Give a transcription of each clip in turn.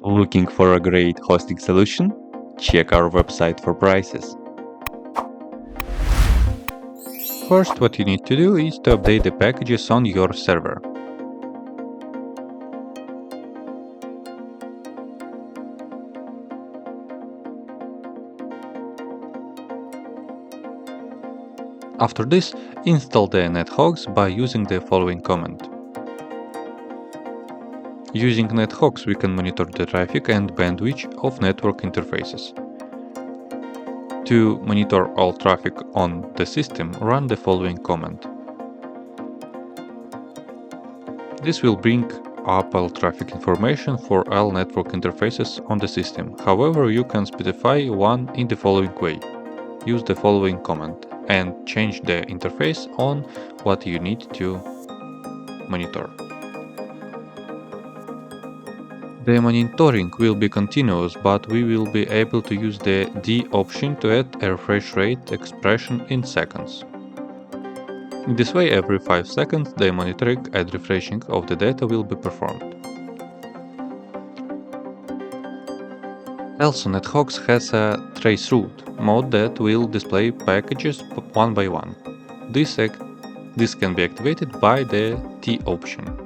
Looking for a great hosting solution? Check our website for prices. First, what you need to do is to update the packages on your server. After this, install the Nethogs by using the following command. Using Nethogs, we can monitor the traffic and bandwidth of network interfaces. To monitor all traffic on the system, run the following command. This will bring up all traffic information for all network interfaces on the system. However, you can specify one in the following way. Use the following command and change the interface on what you need to monitor. The monitoring will be continuous, but we will be able to use the D option to add a refresh rate expression in seconds. In this way, every 5 seconds, the monitoring and refreshing of the data will be performed. Also, Nethogs has a trace route mode that will display packages one by one. This can be activated by the T option.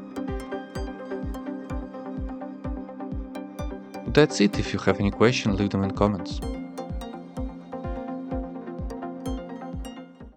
That's it. If you have any questions, leave them in comments.